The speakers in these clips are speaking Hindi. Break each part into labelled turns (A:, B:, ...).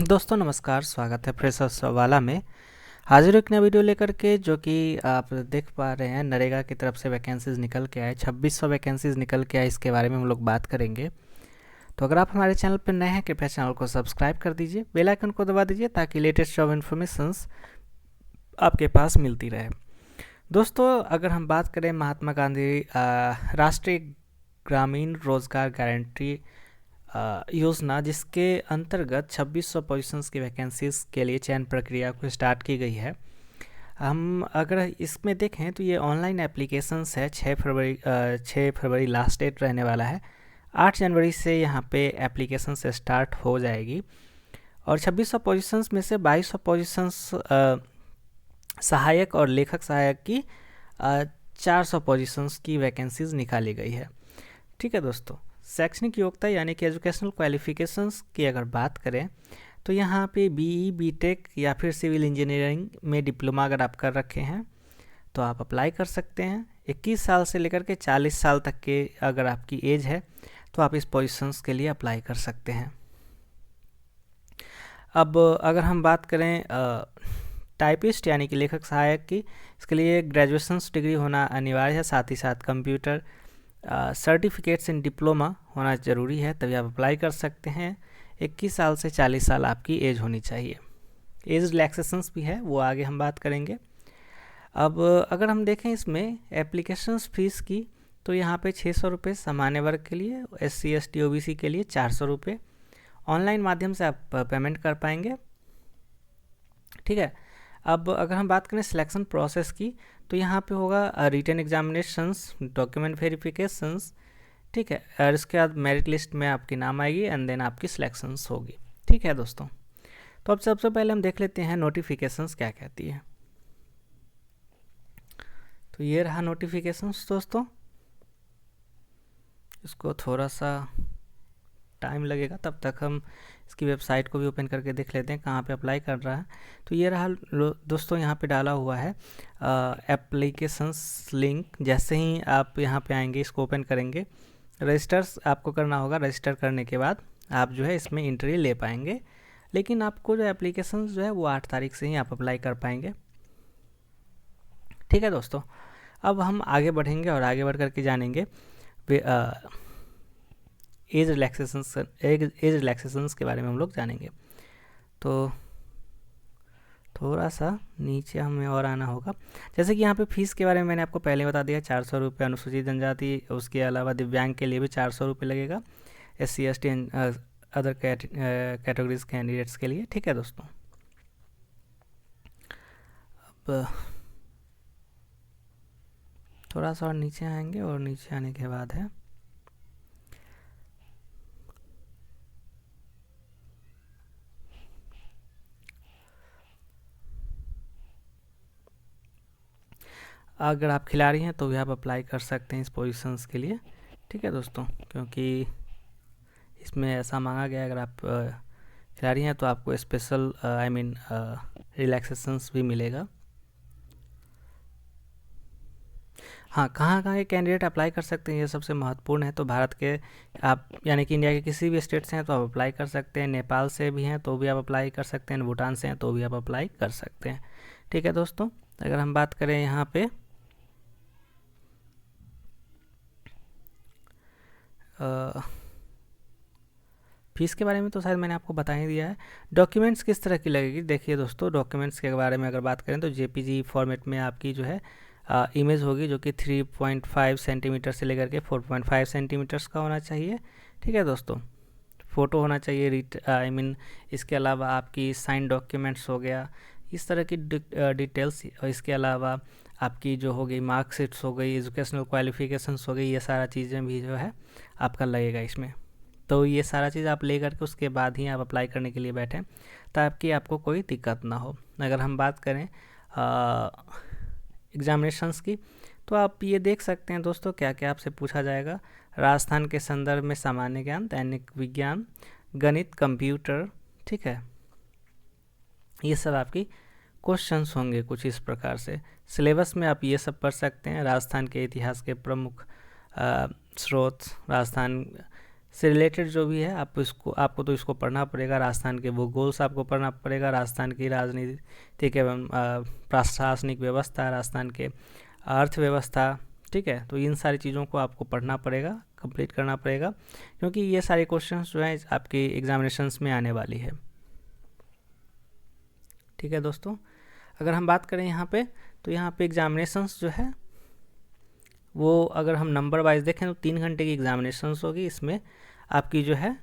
A: दोस्तों नमस्कार, स्वागत है फ्रेशर्स वाला में। हाजिर एक नया वीडियो लेकर के, जो कि आप देख पा रहे हैं नरेगा की तरफ से वैकेंसीज़ निकल के आए, 2600 वैकेंसीज़ निकल के आए। इसके बारे में हम लोग बात करेंगे। तो अगर आप हमारे चैनल पर नए हैं, कृपया चैनल को सब्सक्राइब कर दीजिए, बेल आइकन को दबा दीजिए ताकि लेटेस्ट जॉब इन्फॉर्मेशंस आपके पास मिलती रहे। दोस्तों, अगर हम बात करें महात्मा गांधी राष्ट्रीय ग्रामीण रोजगार गारंटी योजना, जिसके अंतर्गत 2600 पोजीशंस की वैकेंसीज़ के लिए चयन प्रक्रिया को स्टार्ट की गई है। हम अगर इसमें देखें तो ये ऑनलाइन एप्लीकेशंस है। 6 फरवरी लास्ट डेट रहने वाला है। 8 जनवरी से यहाँ पे एप्लीकेशन से स्टार्ट हो जाएगी। और 2600 पोजीशंस में से 2200 पोजीशंस सहायक और लेखक सहायक की 400 पोजीशंस की वैकेंसीज़ निकाली गई है। ठीक है दोस्तों, शैक्षणिक योग्यता यानी कि एजुकेशनल क्वालिफिकेशंस की अगर बात करें तो यहाँ पे बीई, बीटेक या फिर सिविल इंजीनियरिंग में डिप्लोमा अगर आप कर रखे हैं तो आप अप्लाई कर सकते हैं। 21 साल से लेकर के 40 साल तक के अगर आपकी एज है तो आप इस पोजीशंस के लिए अप्लाई कर सकते हैं। अब अगर हम बात करें टाइपिस्ट यानी कि लेखक सहायक की, इसके लिए ग्रेजुएशंस डिग्री होना अनिवार्य है। साथ ही साथ कंप्यूटर सर्टिफिकेट्स इन डिप्लोमा होना ज़रूरी है, तभी आप अप्लाई कर सकते हैं। 21 साल से 40 साल आपकी एज होनी चाहिए। एज रिलैक्सेशंस भी है, वो आगे हम बात करेंगे। अब अगर हम देखें इसमें एप्लीकेशंस फ़ीस की, तो यहाँ पे 600 रुपये सामान्य वर्ग के लिए, SC ST OBC के लिए 400 रुपये। ऑनलाइन माध्यम से आप पेमेंट कर पाएंगे। ठीक है। अब अगर हम बात करें सिलेक्शन प्रोसेस की, तो यहाँ पे होगा रिटन एग्जामिनेशंस, डॉक्यूमेंट वेरिफिकेशंस। ठीक है। और इसके बाद मेरिट लिस्ट में आपकी नाम आएगी एंड देन आपकी सिलेक्शंस होगी। ठीक है दोस्तों, तो अब सबसे पहले हम देख लेते हैं नोटिफिकेशंस क्या कहती है। तो ये रहा नोटिफिकेशंस दोस्तों। इसको थोड़ा सा टाइम लगेगा, तब तक हम इसकी वेबसाइट को भी ओपन करके देख लेते हैं कहाँ पे अप्लाई कर रहा है। तो ये रहा दोस्तों, यहाँ पे डाला हुआ है एप्लीकेशंस लिंक। जैसे ही आप यहाँ पे आएंगे, इसको ओपन करेंगे, रजिस्टर्स आपको करना होगा। रजिस्टर करने के बाद आप जो है इसमें एंट्री ले पाएंगे। लेकिन आपको जो एप्लीकेशंस जो है वो 8 तारीख से ही आप अप्लाई कर पाएंगे। ठीक है दोस्तों, अब हम आगे बढ़ेंगे और आगे बढ़ करके जानेंगे एज रिलैक्सेशंस के बारे में हम लोग जानेंगे। तो थोड़ा सा नीचे हमें और आना होगा। जैसे कि यहाँ पे फीस के बारे में मैंने आपको पहले बता दिया, 400 रुपये अनुसूचित जनजाति, उसके अलावा दिव्यांग के लिए भी 400 रुपये लगेगा, SC ST other categories candidates के लिए। ठीक है दोस्तों, अब थोड़ा सा और नीचे आएंगे और नीचे आने के बाद है अगर आप खिलाड़ी हैं तो भी आप अप्लाई कर सकते हैं इस पोजीशंस के लिए। ठीक है दोस्तों, क्योंकि इसमें ऐसा मांगा गया है, अगर आप खिलाड़ी हैं तो आपको स्पेशल रिलैक्सेशंस भी मिलेगा। हाँ, कहाँ कहाँ के कैंडिडेट अप्लाई कर सकते हैं ये सबसे महत्वपूर्ण है। तो भारत के आप यानी कि इंडिया के किसी भी स्टेट से हैं तो आप अप्लाई कर सकते हैं। नेपाल से भी हैं तो भी आप अप्लाई कर सकते हैं। भूटान से हैं तो भी आप अप्लाई कर सकते हैं। ठीक है दोस्तों, अगर हम बात करें यहाँ पे फीस के बारे में, तो शायद मैंने आपको बता ही दिया है। डॉक्यूमेंट्स किस तरह की लगेगी, देखिए दोस्तों, डॉक्यूमेंट्स के बारे में अगर बात करें तो JPG फॉर्मेट में आपकी जो है इमेज होगी, जो कि 3.5 सेंटीमीटर से लेकर के 4.5 सेंटीमीटर्स का होना चाहिए। ठीक है दोस्तों, फ़ोटो होना चाहिए, इसके अलावा आपकी साइन डॉक्यूमेंट्स हो गया, इस तरह की डिटेल्स। और इसके अलावा आपकी जो हो गई मार्कशीट्स हो गई, एजुकेशनल क्वालिफिकेशंस हो गई, ये सारा चीज़ें भी जो है आपका लगेगा इसमें। तो ये सारा चीज़ आप ले करके उसके बाद ही आप अप्लाई करने के लिए बैठें, ताकि आपको कोई दिक्कत ना हो। अगर हम बात करें एग्जामिनेशंस की, तो आप ये देख सकते हैं दोस्तों क्या क्या आपसे पूछा जाएगा। राजस्थान के संदर्भ में सामान्य ज्ञान, दैनिक विज्ञान, गणित, कंप्यूटर। ठीक है, ये सब आपकी क्वेश्चंस होंगे कुछ इस प्रकार से। सिलेबस में आप ये सब पढ़ सकते हैं। राजस्थान के इतिहास के प्रमुख स्रोत, राजस्थान से रिलेटेड जो भी है आपको तो इसको पढ़ना पड़ेगा। राजस्थान के भूगोल से आपको पढ़ना पड़ेगा, राजस्थान की राजनीतिक एवं प्रशासनिक व्यवस्था, राजस्थान के अर्थव्यवस्था, ठीक है। तो इन सारी चीज़ों को आपको पढ़ना पड़ेगा, कंप्लीट करना पड़ेगा, क्योंकि ये सारे क्वेश्चंस जो हैं आपके एग्जामिनेशंस में आने वाली है, ठीक है दोस्तों। अगर हम बात करें यहाँ पे, तो यहाँ पे एग्जामिनेशंस जो है वो अगर हम नंबर वाइज देखें तो 3 घंटे की एग्जामिनेशंस होगी। इसमें आपकी जो है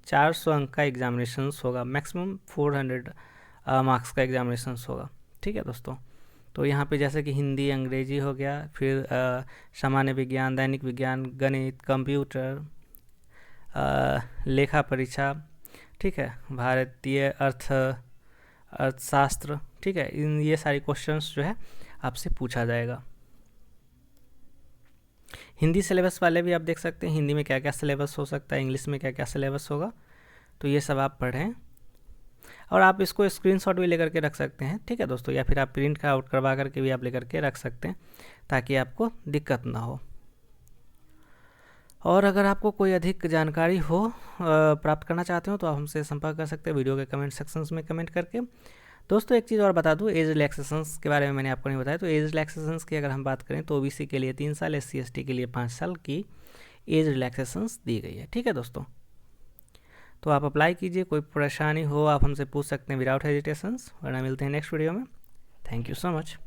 A: 400 अंक का एग्जामिनेशंस होगा, मैक्सिमम 400 मार्क्स का एग्जामिनेशंस होगा, ठीक है दोस्तों। तो यहाँ पे जैसे कि हिंदी, अंग्रेजी हो गया, फिर सामान्य विज्ञान, दैनिक विज्ञान, गणित, कंप्यूटर, लेखा परीक्षा, ठीक है, भारतीय अर्थशास्त्र, ठीक है, ये सारी क्वेश्चंस जो है आपसे पूछा जाएगा। हिंदी सिलेबस वाले भी आप देख सकते हैं, हिंदी में क्या क्या सिलेबस हो सकता है, इंग्लिश में क्या क्या सिलेबस होगा, तो ये सब आप पढ़ें। और आप इसको स्क्रीनशॉट भी लेकर के रख सकते हैं, ठीक है दोस्तों, या फिर आप प्रिंट आउट करवा करके भी आप लेकर के रख सकते हैं, ताकि आपको दिक्कत ना हो। और अगर आपको कोई अधिक जानकारी हो प्राप्त करना चाहते हो तो आप हमसे संपर्क कर सकते हैं वीडियो के कमेंट सेक्शंस में कमेंट करके। दोस्तों एक चीज़ और बता दूं, एज रिलैक्सेशंस के बारे में मैंने आपको नहीं बताया। तो एज रिलैक्सेशंस की अगर हम बात करें तो ओबीसी के लिए 3 साल, SC ST के लिए 5 साल की एज रिलैक्सेशंस दी गई है, ठीक है दोस्तों। तो आप अप्लाई कीजिए, कोई परेशानी हो आप हमसे पूछ सकते हैं विदाउट हेजिटेशंस, वरना मिलते हैं नेक्स्ट वीडियो में। Thank you so much.